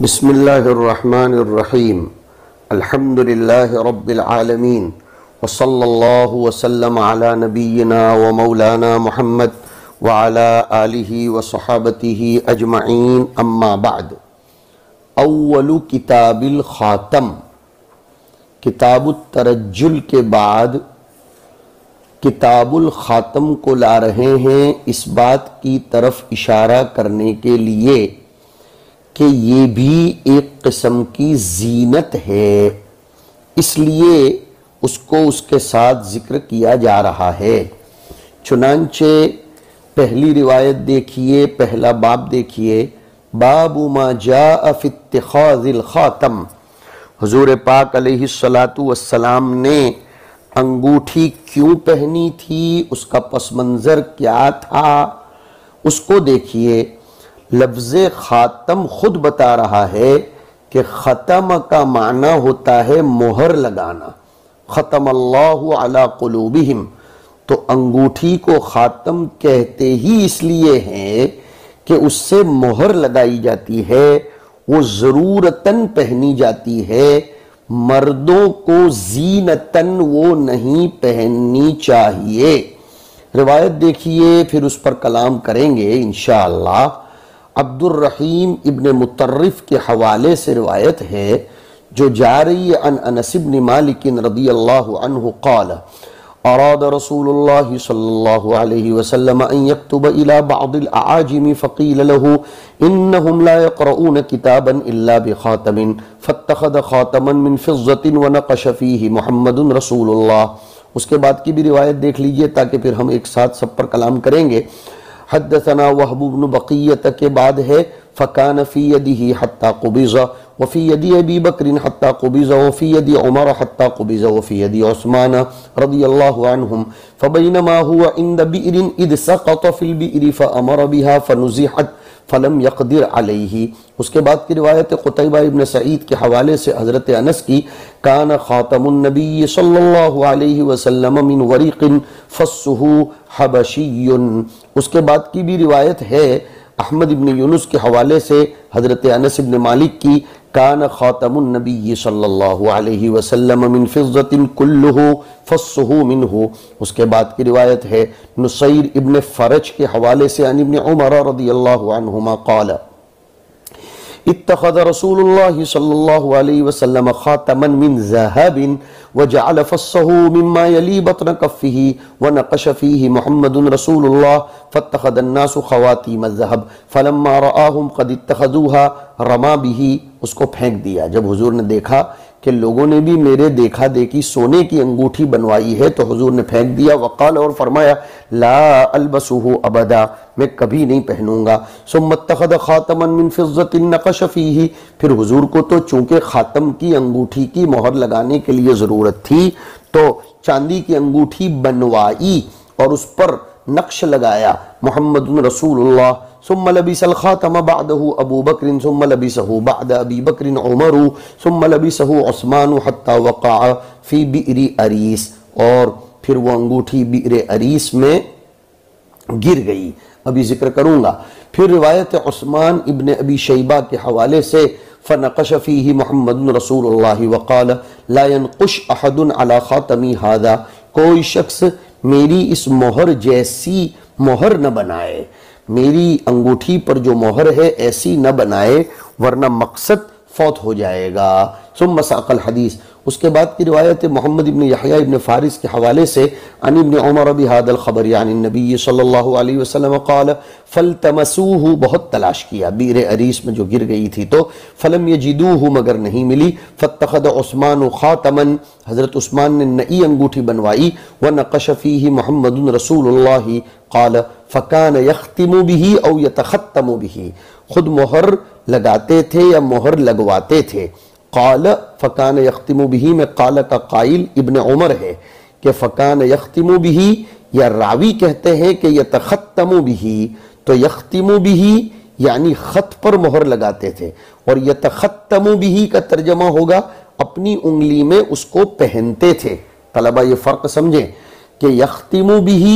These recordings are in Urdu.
بسم اللہ الرحمن الرحیم الحمد للہ رب العالمین وصلی اللہ وسلم علی نبینا و مولانا محمد وعلی آلہ وصحابتہ اجمعین اما بعد۔ اول کتاب الخاتم، کتاب الترجل کے بعد کتاب الخاتم کو لا رہے ہیں اس بات کی طرف اشارہ کرنے کے لیے کہ یہ بھی ایک قسم کی زینت ہے، اس لیے اس کو اس کے ساتھ ذکر کیا جا رہا ہے۔ چنانچہ پہلی روایت دیکھیے، پہلا باب دیکھیے، باب ما جاء فی اتخاذ الخاتم۔ حضور پاک علیہ السلام نے انگوٹھی کیوں پہنی تھی، اس کا پس منظر کیا تھا، اس کو دیکھیے۔ لفظ خاتم خود بتا رہا ہے کہ ختم کا معنی ہوتا ہے مہر لگانا، ختم اللہ علی قلوبہم، تو انگوٹھی کو خاتم کہتے ہی اس لیے ہیں کہ اس سے مہر لگائی جاتی ہے، وہ ضرورتاً پہنی جاتی ہے، مردوں کو زینتاً وہ نہیں پہننی چاہیے۔ روایت دیکھیے، پھر اس پر کلام کریں گے انشاءاللہ۔ عبد الرحیم ابن مطرف کے حوالے سے روایت ہے جو جاری عن انس بن مالک رضی اللہ عنہ قال اراد رسول اللہ صلی اللہ علیہ وسلم ان يكتب الى بعض الاعاجم فقیل له انہم لا يقرؤون کتابا الا بخاتم فاتخذ خاتما من فضة ونقش فیہ محمد رسول اللہ۔ اس کے بعد کی بھی روایت دیکھ لیجئے تاکہ پھر ہم ایک ساتھ سب پر کلام کریں گے۔ حدثنا وہب بن بقیۃ کے بعد ہے فکان فی یدہ حتی قبض وفی ید ابی بکر حتی قبض وفی ید عمر حتی قبض وفی ید عثمان رضی اللہ عنہم فبینما هو عند بئر اذ سقط فی البئر فامر بها فنزحت فلم يقدر علیہ۔ اس کے بعد کی روایت قتیبہ ابن سعید کے حوالے سے حضرت انس کی کان خاتم النبی صلی اللہ علیہ وسلم من ورق فصہ حبشی۔ اس کے بعد کی بھی روایت ہے احمد ابن یونس کے حوالے سے حضرت انس ابن مالک کی کان خاتم النبی صلی اللہ علیہ وسلم من فضة کلہ فصہ منہ۔ اس کے بعد کی روایت ہے نصیر ابن فرج کے حوالے سے عن ابن عمر رضی اللہ عنہما قال اتخذ رسول اللہ صلی اللہ علیہ وسلم خاتما من ذہب وجعل فصه مما يلي بطن كفه ونقش فيه محمد رسول الله فاتخذ الناس خواتيم الذهب فلما رآهم قد اتخذوها رمى به، اس کو پھینک دیا۔ جب حضور نے دیکھا کہ لوگوں نے بھی میرے دیکھا دیکھی سونے کی انگوٹھی بنوائی ہے تو حضور نے پھینک دیا۔ وقال، اور فرمایا لا البسه ابدا، میں کبھی نہیں پہنوں گا۔ ثم اتخذ خاتما من فضة نقش فيه، پھر حضور کو تو چونکہ خاتم کی انگوٹھی کی مہر لگانے کے لیے ضرورت تھی تو چاندی کی انگوٹھی بنوائی اور اس پر نقش لگایا محمد رسول اللہ۔ ثم لبس الخاتم بعده ابو بکر ثم لبسه بعد ابی بکر عمر ثم لبسه عثمان حتى وقع فی بئر اریس، اور پھر وہ انگوٹھی بئر اریس میں گر گئی، ابھی ذکر کروں گا۔ پھر روایت عثمان ابن ابی شیبہ کے حوالے سے فنقش فیہ محمد رسول اللہ وقال لا ينقش احد على خاتمی هذا، کوئی شخص میری اس مہر جیسی مہر نہ بنائے، میری انگوٹھی پر جو مہر ہے ایسی نہ بنائے ورنہ مقصد فوت ہو جائے گا۔ ثم ساق الحدیث، اس کے بعد کی روایت محمد ابن یحییٰ ابن فارس کے حوالے سے عن ابن عمر بهذا الخبر عن النبی صلی اللہ علیہ وسلم قال فالتمسوه، بہت تلاش کیا بئر اریس میں جو گر گئی تھی تو فلم یجدوه، مگر نہیں ملی۔ فاتخذ عثمان خاتما، حضرت عثمان نے نئی انگوٹھی بنوائی، ونقش فیہ محمد رسول اللہ قال فکان یختم به او یتختم به، خود مہر لگاتے تھے یا مہر لگواتے تھے۔ قال فکان یختم به میں قال کا قائل ابن عمر ہے کہ فکان یختم به، یا راوی کہتے ہیں کہ یتختم به، تو یختم به یعنی خط پر مہر لگاتے تھے، اور یتختم به کا ترجمہ ہوگا اپنی انگلی میں اس کو پہنتے تھے۔ طلبہ یہ فرق سمجھیں کہ یختم به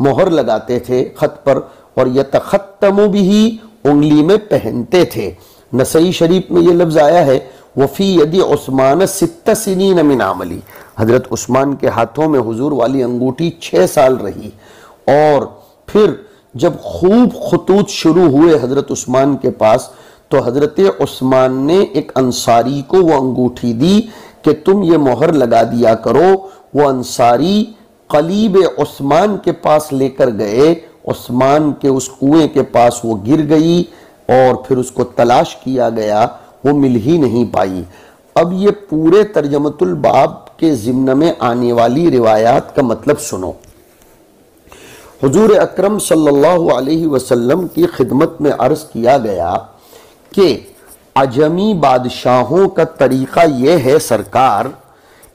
مہر لگاتے تھے خط پر، اور یتختم به انگلی میں پہنتے تھے۔ نسائی شریف میں یہ لفظ آیا ہے وفی یدی عثمان 6 سنین من عملی، حضرت عثمان کے ہاتھوں میں حضور والی انگوٹھی 6 سال رہی، اور پھر جب خوب خطوط شروع ہوئے حضرت عثمان کے پاس تو حضرت عثمان نے ایک انصاری کو وہ انگوٹھی دی کہ تم یہ مہر لگا دیا کرو۔ وہ انصاری قلیب عثمان کے پاس لے کر گئے، عثمان کے اس کنویں کے پاس وہ گر گئی اور پھر اس کو تلاش کیا گیا، وہ مل ہی نہیں پائی۔ اب یہ پورے ترجمۃ الباب کے ضمن میں آنے والی روایات کا مطلب سنو۔ حضور اکرم صلی اللہ علیہ وسلم کی خدمت میں عرض کیا گیا کہ عجمی بادشاہوں کا طریقہ یہ ہے سرکار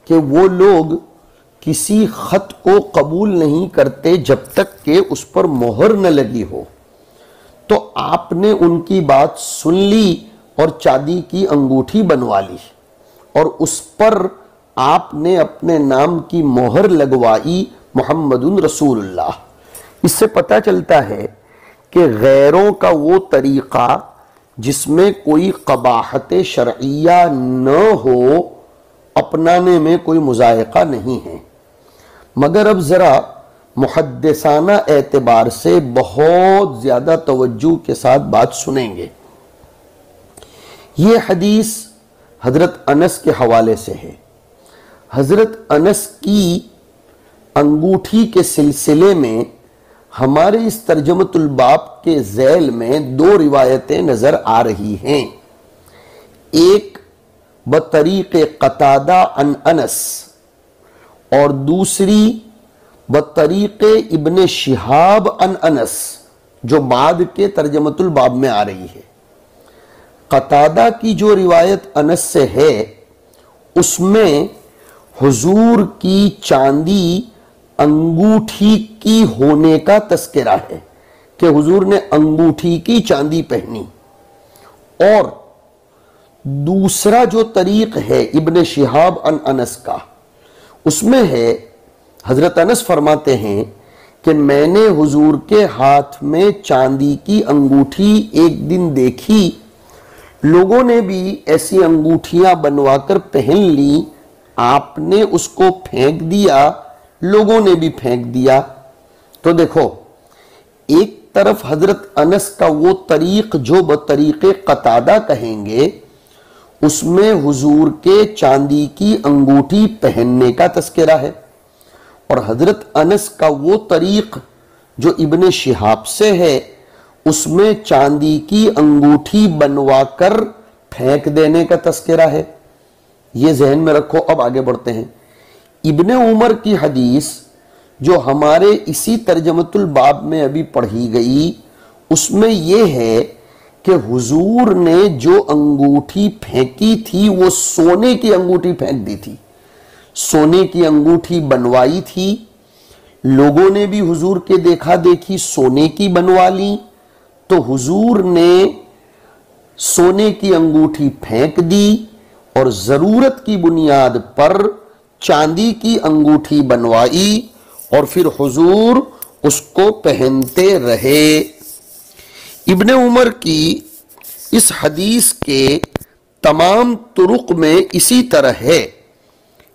کہ وہ لوگ کسی خط کو قبول نہیں کرتے جب تک کہ اس پر مہر نہ لگی ہو، تو آپ نے ان کی بات سن لی اور چاندی کی انگوٹھی بنوا لی اور اس پر آپ نے اپنے نام کی مہر لگوائی، محمد رسول اللہ۔ اس سے پتہ چلتا ہے کہ غیروں کا وہ طریقہ جس میں کوئی قباحت شرعیہ نہ ہو اپنانے میں کوئی مذائقہ نہیں ہے، مگر اب ذرا محدثانہ اعتبار سے بہت زیادہ توجہ کے ساتھ بات سنیں گے۔ یہ حدیث حضرت انس کے حوالے سے ہے۔ حضرت انس کی انگوٹھی کے سلسلے میں ہمارے اس ترجمۃ الباب کے ذیل میں 2 روایتیں نظر آ رہی ہیں، ایک بطریق قتادہ عن انس اور دوسری بطریق ابن شہاب عن انس، جو بعد کے ترجمۃ الباب میں آ رہی ہے۔ قتادہ کی جو روایت انس سے ہے اس میں حضور کی چاندی انگوٹھی کی ہونے کا تذکرہ ہے کہ حضور نے انگوٹھی کی چاندی پہنی، اور دوسرا جو طریق ہے ابن شہاب عن انس کا، اس میں ہے حضرت انس فرماتے ہیں کہ میں نے حضور کے ہاتھ میں چاندی کی انگوٹھی ایک دن دیکھی، لوگوں نے بھی ایسی انگوٹھیاں بنوا کر پہن لی، آپ نے اس کو پھینک دیا، لوگوں نے بھی پھینک دیا۔ تو دیکھو، ایک طرف حضرت انس کا وہ طریق جو بطریق قتادہ کہیں گے، اس میں حضور کے چاندی کی انگوٹھی پہننے کا تذکرہ ہے، اور حضرت انس کا وہ طریق جو ابن شہاب سے ہے اس میں چاندی کی انگوٹھی بنوا کر پھینک دینے کا تذکرہ ہے۔ یہ ذہن میں رکھو۔ اب آگے بڑھتے ہیں۔ ابن عمر کی حدیث جو ہمارے اسی ترجمۃ الباب میں ابھی پڑھی گئی، اس میں یہ ہے کہ حضور نے جو انگوٹھی پھینکی تھی وہ سونے کی انگوٹھی پھینک دی تھی، سونے کی انگوٹھی بنوائی تھی، لوگوں نے بھی حضور کے دیکھا دیکھی سونے کی بنوا لی، تو حضور نے سونے کی انگوٹھی پھینک دی اور ضرورت کی بنیاد پر چاندی کی انگوٹھی بنوائی اور پھر حضور اس کو پہنتے رہے۔ ابن عمر کی اس حدیث کے تمام طرق میں اسی طرح ہے،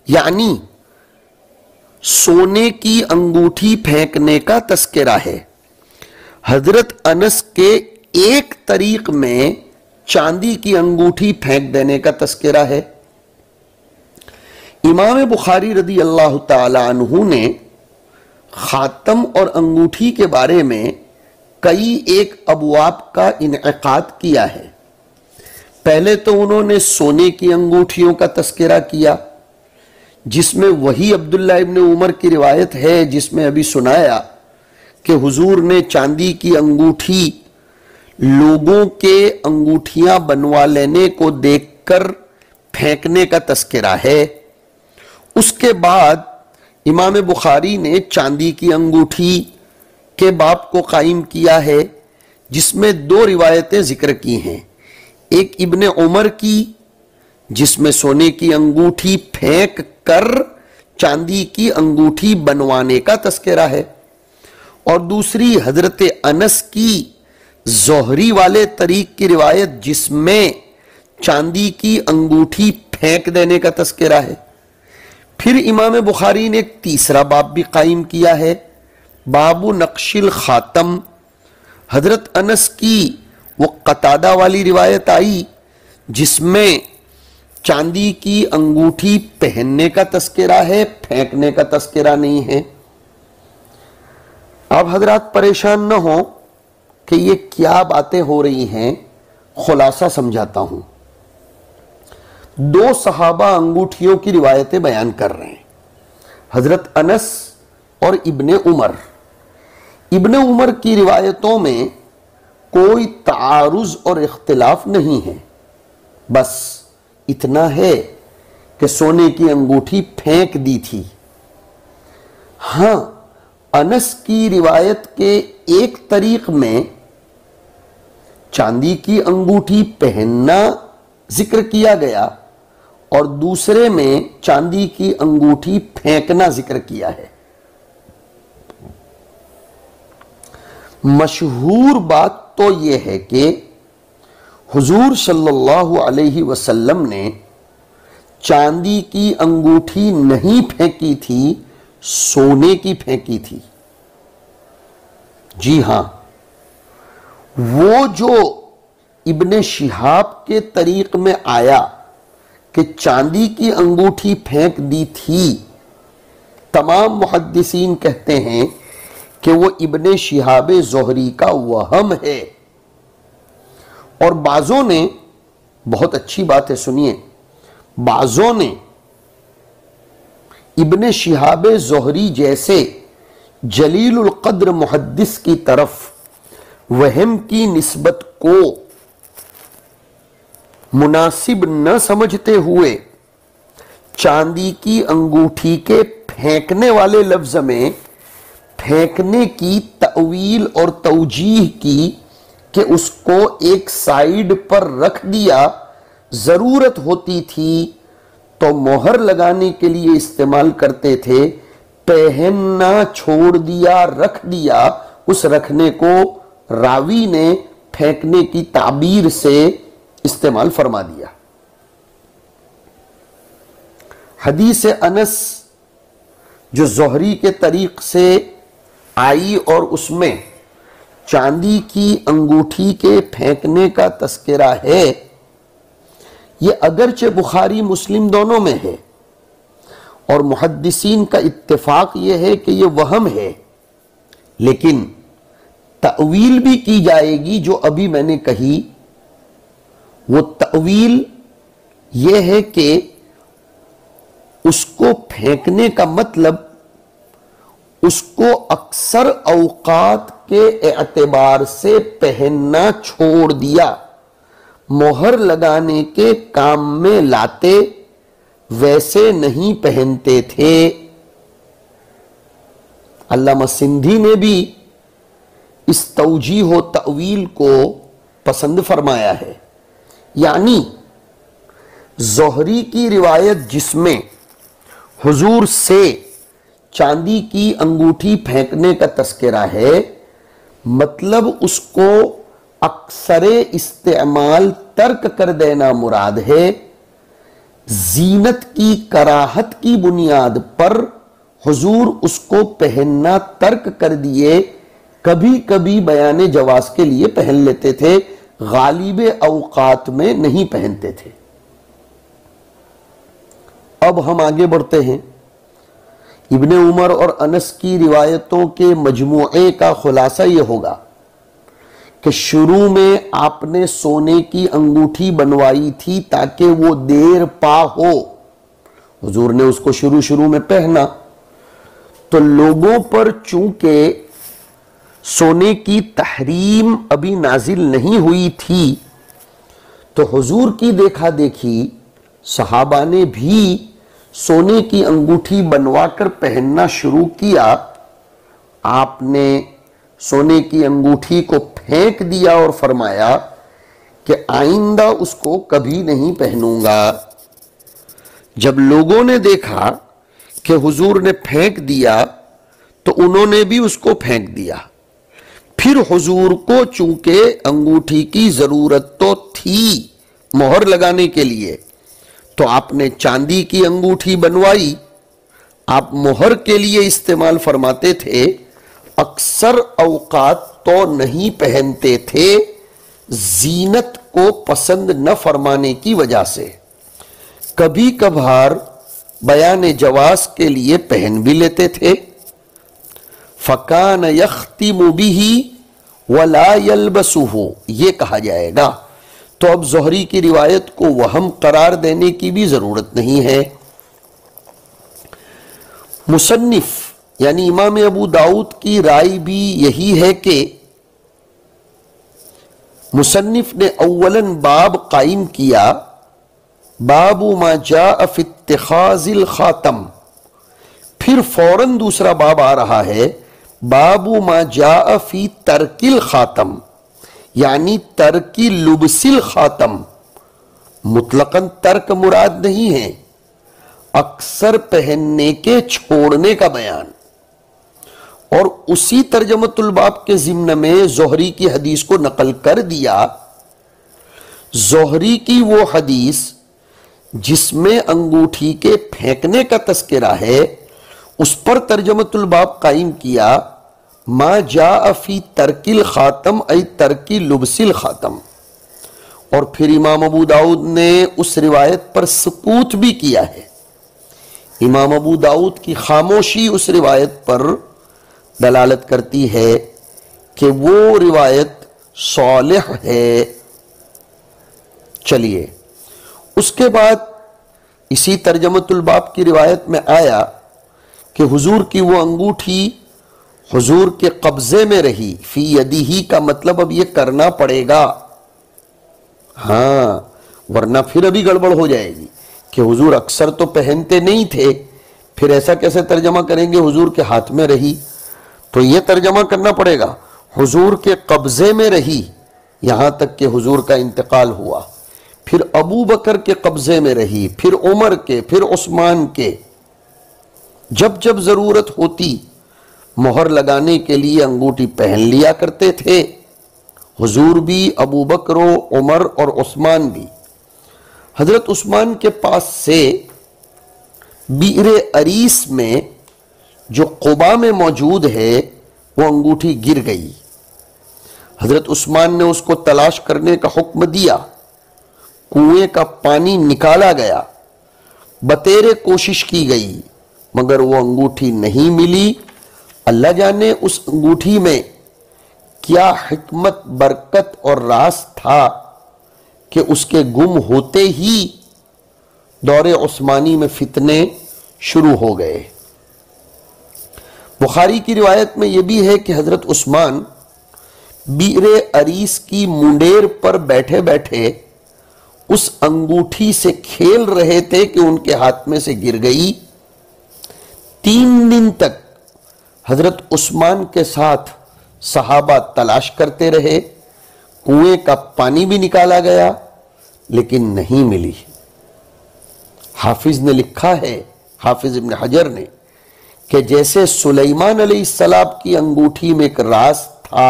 یعنی سونے کی انگوٹھی پھینکنے کا تذکرہ ہے۔ حضرت انس کے ایک طریق میں چاندی کی انگوٹھی پھینک دینے کا تذکرہ ہے۔ امام بخاری رضی اللہ تعالی عنہ نے خاتم اور انگوٹھی کے بارے میں کئی ایک ابواب کا انعقاد کیا ہے۔ پہلے تو انہوں نے سونے کی انگوٹھیوں کا تذکرہ کیا، جس میں وہی عبداللہ ابن عمر کی روایت ہے جس میں ابھی سنایا کہ حضور نے چاندی کی انگوٹھی لوگوں کے انگوٹھیاں بنوا لینے کو دیکھ کر پھینکنے کا تذکرہ ہے۔ اس کے بعد امام بخاری نے چاندی کی انگوٹھی کے باب کو قائم کیا ہے، جس میں 2 روایتیں ذکر کی ہیں، ایک ابن عمر کی جس میں سونے کی انگوٹھی پھینک کر چاندی کی انگوٹھی بنوانے کا تذکرہ ہے، اور دوسری حضرت انس کی زہری والے طریق کی روایت جس میں چاندی کی انگوٹھی پھینک دینے کا تذکرہ ہے۔ پھر امام بخاری نے ایک تیسرا باب بھی قائم کیا ہے، باب نقش الخاتم۔ حضرت انس کی وہ قتادہ والی روایت آئی جس میں چاندی کی انگوٹھی پہننے کا تذکرہ ہے، پھینکنے کا تذکرہ نہیں ہے۔ اب حضرات پریشان نہ ہوں کہ یہ کیا باتیں ہو رہی ہیں، خلاصہ سمجھاتا ہوں۔ دو صحابہ انگوٹھیوں کی روایتیں بیان کر رہے ہیں، حضرت انس اور ابن عمر۔ ابن عمر کی روایتوں میں کوئی تعارض اور اختلاف نہیں ہے، بس اتنا ہے کہ سونے کی انگوٹھی پھینک دی تھی۔ ہاں، انس کی روایت کے ایک طریق میں چاندی کی انگوٹھی پہننا ذکر کیا گیا اور دوسرے میں چاندی کی انگوٹھی پھینکنا ذکر کیا ہے۔ مشہور بات تو یہ ہے کہ حضور صلی اللہ علیہ وسلم نے چاندی کی انگوٹھی نہیں پھینکی تھی، سونے کی پھینکی تھی۔ جی ہاں، وہ جو ابن شہاب کے طریق میں آیا کہ چاندی کی انگوٹھی پھینک دی تھی، تمام محدثین کہتے ہیں کہ وہ ابن شہاب زہری کا وہم ہے۔ اور بعضوں نے، بہت اچھی بات ہے سنیے، بعضوں نے ابن شہاب زہری جیسے جلیل القدر محدث کی طرف وہم کی نسبت کو مناسب نہ سمجھتے ہوئے چاندی کی انگوٹھی کے پھینکنے والے لفظ میں پھینکنے کی تأویل اور توجیہ کی کہ اس کو ایک سائیڈ پر رکھ دیا، ضرورت ہوتی تھی تو مہر لگانے کے لیے استعمال کرتے تھے، پہننا چھوڑ دیا، رکھ دیا، اس رکھنے کو راوی نے پھینکنے کی تعبیر سے استعمال فرما دیا۔ حدیث انس جو زہری کے طریق سے آئی اور اس میں چاندی کی انگوٹھی کے پھینکنے کا تذکرہ ہے، یہ اگرچہ بخاری مسلم دونوں میں ہے اور محدثین کا اتفاق یہ ہے کہ یہ وہم ہے، لیکن تأویل بھی کی جائے گی جو ابھی میں نے کہی۔ وہ تأویل یہ ہے کہ اس کو پھینکنے کا مطلب اس کو اکثر اوقات کے اعتبار سے پہننا چھوڑ دیا، مہر لگانے کے کام میں لاتے، ویسے نہیں پہنتے تھے۔ علامہ سندھی نے بھی اس توجیہ و تأویل کو پسند فرمایا ہے، یعنی زہری کی روایت جس میں حضور سے چاندی کی انگوٹھی پھینکنے کا تذکرہ ہے، مطلب اس کو اکثر استعمال ترک کر دینا مراد ہے۔ زینت کی کراہت کی بنیاد پر حضور اس کو پہننا ترک کر دیے، کبھی کبھی بیان جواز کے لیے پہن لیتے تھے، غالب اوقات میں نہیں پہنتے تھے۔ اب ہم آگے بڑھتے ہیں۔ ابن عمر اور انس کی روایتوں کے مجموعے کا خلاصہ یہ ہوگا کہ شروع میں آپ نے سونے کی انگوٹھی بنوائی تھی تاکہ وہ دیر پا ہو، حضور نے اس کو شروع میں پہنا، تو لوگوں پر چونکہ سونے کی تحریم ابھی نازل نہیں ہوئی تھی، تو حضور کی دیکھا دیکھی صحابہ نے بھی سونے کی انگوٹھی بنوا کر پہننا شروع کیا۔ آپ نے سونے کی انگوٹھی کو پھینک دیا اور فرمایا کہ آئندہ اس کو کبھی نہیں پہنوں گا۔ جب لوگوں نے دیکھا کہ حضور نے پھینک دیا تو انہوں نے بھی اس کو پھینک دیا۔ پھر حضور کو چونکہ انگوٹھی کی ضرورت تو تھی مہر لگانے کے لیے، تو آپ نے چاندی کی انگوٹھی بنوائی، آپ مہر کے لیے استعمال فرماتے تھے، اکثر اوقات تو نہیں پہنتے تھے زینت کو پسند نہ فرمانے کی وجہ سے، کبھی کبھار بیان جواز کے لیے پہن بھی لیتے تھے۔ فَكَانَ يَخْتِمُ بِهِ وَلَا يَلْبَسُهُ، یہ کہا جائے گا تو اب زہری کی روایت کو وہم قرار دینے کی بھی ضرورت نہیں ہے۔ مصنف یعنی امام ابو داؤد کی رائے بھی یہی ہے کہ مصنف نے اولاً باب قائم کیا، باب ما جاء فی اتخاذ الخاتم، پھر فوراً دوسرا باب آ رہا ہے، باب ما جاء فی ترک الخاتم، یعنی ترک لبس الخاتم۔ مطلقاً ترک مراد نہیں ہے، اکثر پہننے کے چھوڑنے کا بیان۔ اور اسی ترجمۃ الباب کے ضمن میں زہری کی حدیث کو نقل کر دیا۔ زہری کی وہ حدیث جس میں انگوٹھی کے پھینکنے کا تذکرہ ہے، اس پر ترجمۃ الباب قائم کیا، ما جاء فی ترک الخاتم ای ترک لبس الخاتم۔ اور پھر امام ابو داؤد نے اس روایت پر سکوت بھی کیا ہے۔ امام ابو داؤد کی خاموشی اس روایت پر دلالت کرتی ہے کہ وہ روایت صالح ہے۔ چلیے، اس کے بعد اسی ترجمۃ الباب کی روایت میں آیا کہ حضور کی وہ انگوٹھی حضور کے قبضے میں رہی، فی یدیہ کا مطلب اب یہ کرنا پڑے گا، ہاں، ورنہ پھر ابھی گڑبڑ ہو جائے گی کہ حضور اکثر تو پہنتے نہیں تھے، پھر ایسا کیسے ترجمہ کریں گے حضور کے ہاتھ میں رہی؟ تو یہ ترجمہ کرنا پڑے گا، حضور کے قبضے میں رہی یہاں تک کہ حضور کا انتقال ہوا، پھر ابو بکر کے قبضے میں رہی، پھر عمر کے، پھر عثمان کے۔ جب جب ضرورت ہوتی مہر لگانے کے لیے انگوٹھی پہن لیا کرتے تھے، حضور بھی، ابو بکر و عمر اور عثمان بھی۔ حضرت عثمان کے پاس سے بئر اریس میں جو قباء میں موجود ہے وہ انگوٹھی گر گئی، حضرت عثمان نے اس کو تلاش کرنے کا حکم دیا، کنویں کا پانی نکالا گیا، بتیرے کوشش کی گئی، مگر وہ انگوٹھی نہیں ملی۔ اللہ جانے اس انگوٹھی میں کیا حکمت، برکت اور راز تھا کہ اس کے گم ہوتے ہی دور عثمانی میں فتنے شروع ہو گئے۔ بخاری کی روایت میں یہ بھی ہے کہ حضرت عثمان بئر اریس کی منڈیر پر بیٹھے بیٹھے اس انگوٹھی سے کھیل رہے تھے کہ ان کے ہاتھ میں سے گر گئی۔ 3 دن تک حضرت عثمان کے ساتھ صحابہ تلاش کرتے رہے، کنویں کا پانی بھی نکالا گیا لیکن نہیں ملی۔ حافظ نے لکھا ہے، حافظ ابن حجر نے، کہ جیسے سلیمان علیہ السلام کی انگوٹھی میں ایک راز تھا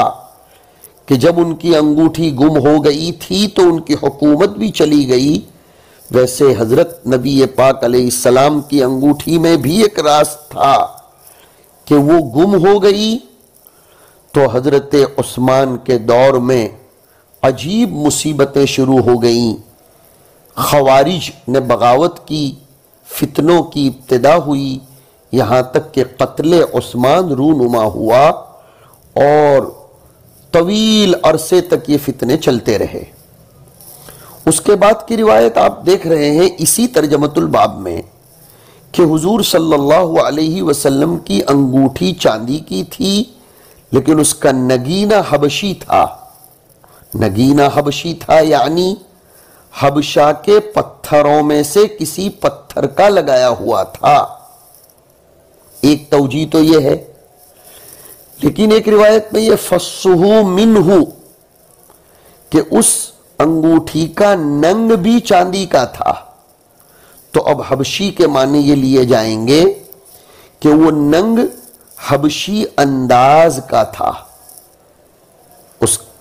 کہ جب ان کی انگوٹھی گم ہو گئی تھی تو ان کی حکومت بھی چلی گئی، ویسے حضرت نبی پاک علیہ السلام کی انگوٹھی میں بھی ایک راز تھا کہ وہ گم ہو گئی۔ تو حضرت عثمان کے دور میں عجیب مصیبتیں شروع ہو گئیں، خوارج نے بغاوت کی، فتنوں کی ابتدا ہوئی، یہاں تک کہ قتل عثمان رونما ہوا اور طویل عرصے تک یہ فتنے چلتے رہے۔ اس کے بعد کی روایت آپ دیکھ رہے ہیں اسی ترجمۃ الباب میں کہ حضور صلی اللہ علیہ وسلم کی انگوٹھی چاندی کی تھی لیکن اس کا نگینہ حبشی تھا۔ نگینہ حبشی تھا یعنی حبشہ کے پتھروں میں سے کسی پتھر کا لگایا ہوا تھا۔ ایک توجیہ تو یہ ہے، لیکن ایک روایت میں یہ فَصُّهُ مِنْهُ کہ اس انگوٹھی کا ننگ بھی چاندی کا تھا۔ تو اب حبشی کے معنی یہ لیے جائیں گے کہ وہ ننگ حبشی انداز کا تھا،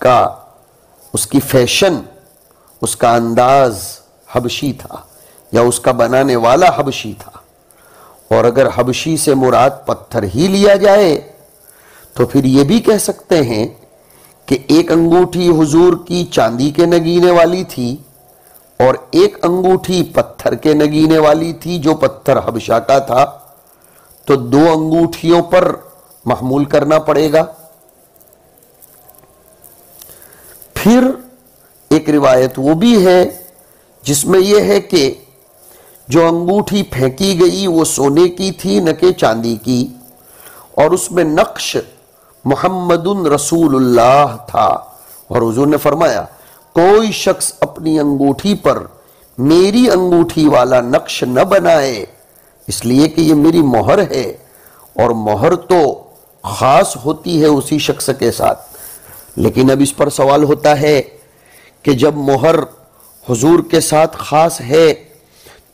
اس کی فیشن، اس کا انداز حبشی تھا، یا اس کا بنانے والا حبشی تھا۔ اور اگر حبشی سے مراد پتھر ہی لیا جائے تو پھر یہ بھی کہہ سکتے ہیں کہ ایک انگوٹھی حضور کی چاندی کے نگینے والی تھی اور ایک انگوٹھی پتھر کے نگینے والی تھی جو پتھر حبشہ کا تھا، تو دو انگوٹھیوں پر محمول کرنا پڑے گا۔ پھر ایک روایت وہ بھی ہے جس میں یہ ہے کہ جو انگوٹھی پھینکی گئی وہ سونے کی تھی نہ کہ چاندی کی، اور اس میں نقش محمد رسول اللہ تھا، اور حضور نے فرمایا کوئی شخص اپنی انگوٹھی پر میری انگوٹھی والا نقش نہ بنائے، اس لیے کہ یہ میری مہر ہے، اور مہر تو خاص ہوتی ہے اسی شخص کے ساتھ۔ لیکن اب اس پر سوال ہوتا ہے کہ جب مہر حضور کے ساتھ خاص ہے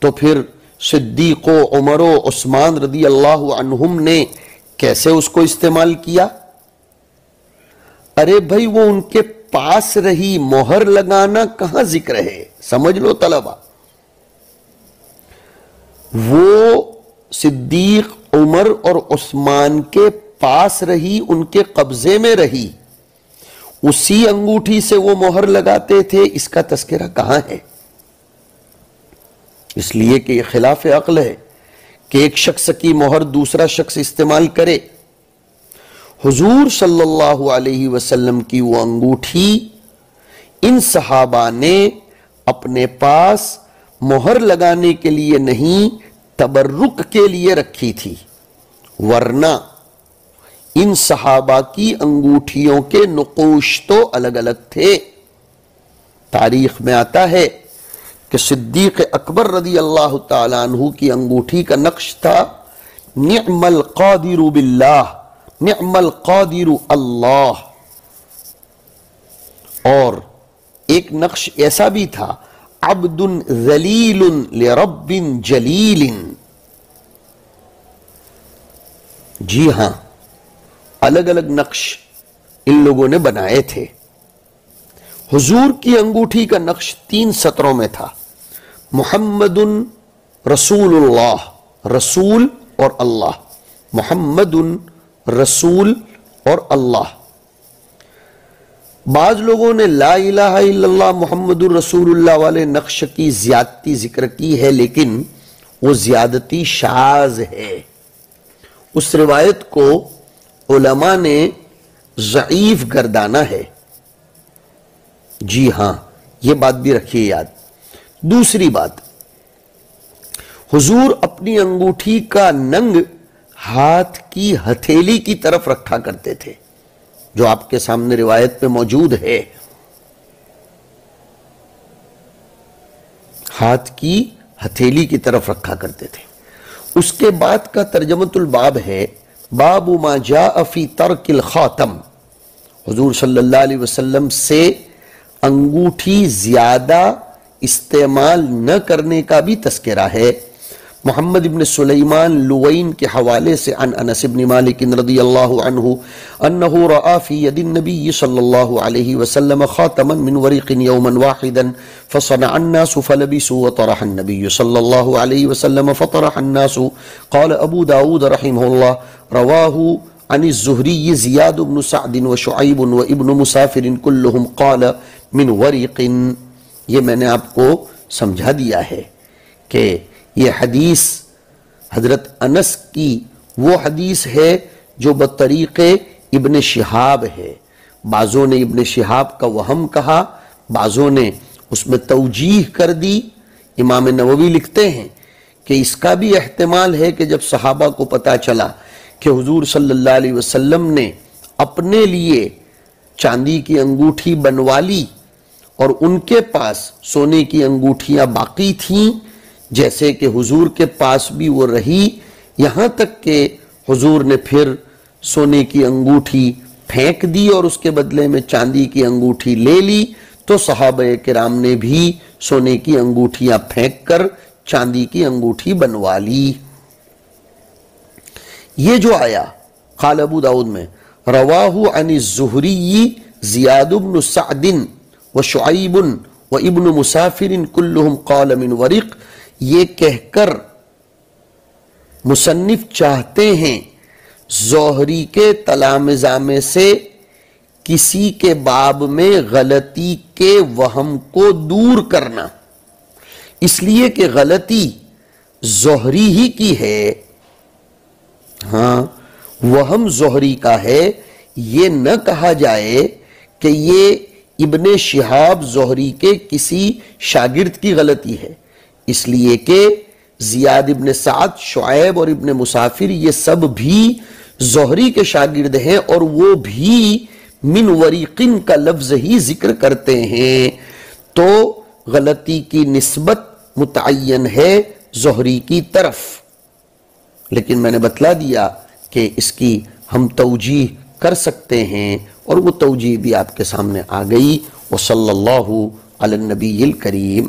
تو پھر صدیق و عمر و عثمان رضی اللہ عنہم نے کیسے اس کو استعمال کیا؟ ارے بھائی وہ ان کے پاس رہی، مہر لگانا کہاں ذکر ہے؟ سمجھ لو طلبہ، وہ صدیق عمر اور عثمان کے پاس رہی، ان کے قبضے میں رہی، اسی انگوٹھی سے وہ مہر لگاتے تھے، اس کا تذکرہ کہاں ہے؟ اس لیے کہ یہ خلاف عقل ہے کہ ایک شخص کی مہر دوسرا شخص استعمال کرے۔ حضور صلی اللہ علیہ وسلم کی وہ انگوٹھی ان صحابہ نے اپنے پاس مہر لگانے کے لیے نہیں، تبرک کے لیے رکھی تھی، ورنہ ان صحابہ کی انگوٹھیوں کے نقوش تو الگ الگ تھے۔ تاریخ میں آتا ہے کہ صدیق اکبر رضی اللہ تعالیٰ عنہ کی انگوٹھی کا نقش تھا نعم القادر باللہ، نعم القادر اللہ، اور ایک نقش ایسا بھی تھا عبد ذلیل لرب جلیل۔ جی ہاں، الگ الگ نقش ان لوگوں نے بنائے تھے۔ حضور کی انگوٹھی کا نقش 3 سطروں میں تھا، محمد رسول اللہ، رسول اور اللہ، محمد رسول اور اللہ۔ بعض لوگوں نے لا الہ الا اللہ محمد الرسول اللہ والے نقش کی زیادتی ذکر کی ہے، لیکن وہ زیادتی شاذ ہے، اس روایت کو علماء نے ضعیف گردانا ہے۔ جی ہاں، یہ بات بھی رکھیے یاد۔ دوسری بات، حضور اپنی انگوٹھی کا ننگ ہاتھ کی ہتھیلی کی طرف رکھا کرتے تھے، جو آپ کے سامنے روایت پہ موجود ہے، ہاتھ کی ہتھیلی کی طرف رکھا کرتے تھے۔ اس کے بعد کا ترجمۃ الباب ہے باب ما جاء فی ترک الخاتم، حضور صلی اللہ علیہ وسلم سے انگوٹھی زیادہ استعمال نہ کرنے کا بھی تذکرہ ہے۔ محمد ابن سلیمان لوین کے حوالے سے عن انس بن مالک رضی اللہ عنہ انہ رأى فی ید النبی صلی اللہ علیہ وسلم خاتما من ورق یوما واحدا فصنع الناس فلبسوا وطرح النبی صلی اللہ علیہ وسلم فطرح الناس۔ قال ابو داود رحمہ اللہ رواہ عن الزہری زیاد بن سعد وشعیب وابن مسافر کلہم قال من ورق۔ یہ میں نے آپ کو سمجھا دیا ہے کہ یہ حدیث حضرت انس کی وہ حدیث ہے جو بطریق ابن شہاب ہے۔ بعضوں نے ابن شہاب کا وہم کہا، بعضوں نے اس میں توجیح کر دی۔ امام نووی لکھتے ہیں کہ اس کا بھی احتمال ہے کہ جب صحابہ کو پتا چلا کہ حضور صلی اللہ علیہ وسلم نے اپنے لیے چاندی کی انگوٹھی بنوا لی اور ان کے پاس سونے کی انگوٹھیاں باقی تھیں، جیسے کہ حضور کے پاس بھی وہ رہی، یہاں تک کہ حضور نے پھر سونے کی انگوٹھی پھینک دی اور اس کے بدلے میں چاندی کی انگوٹھی لے لی، تو صحابہ کرام نے بھی سونے کی انگوٹھیاں پھینک کر چاندی کی انگوٹھی بنوا لی۔ یہ جو آیا قال ابو داؤد میں رواہ عن الزہری زیاد بن سعد و شعیب و ابن مسافر کلہم قال من ورق، یہ کہہ کر مصنف چاہتے ہیں زہری کے تلامذہ میں سے کسی کے باب میں غلطی کے وہم کو دور کرنا، اس لیے کہ غلطی زہری ہی کی ہے، ہاں وہم زہری کا ہے، یہ نہ کہا جائے کہ یہ ابن شہاب زہری کے کسی شاگرد کی غلطی ہے، اس لیے کہ زیاد ابن سعد، شعیب اور ابن مسافر یہ سب بھی زہری کے شاگرد ہیں، اور وہ بھی من وریقن کا لفظ ہی ذکر کرتے ہیں، تو غلطی کی نسبت متعین ہے زہری کی طرف۔ لیکن میں نے بتلا دیا کہ اس کی ہم توجیح کر سکتے ہیں، اور وہ توجیح بھی آپ کے سامنے آ گئی۔ وصلی اللہ علی النبی الکریم۔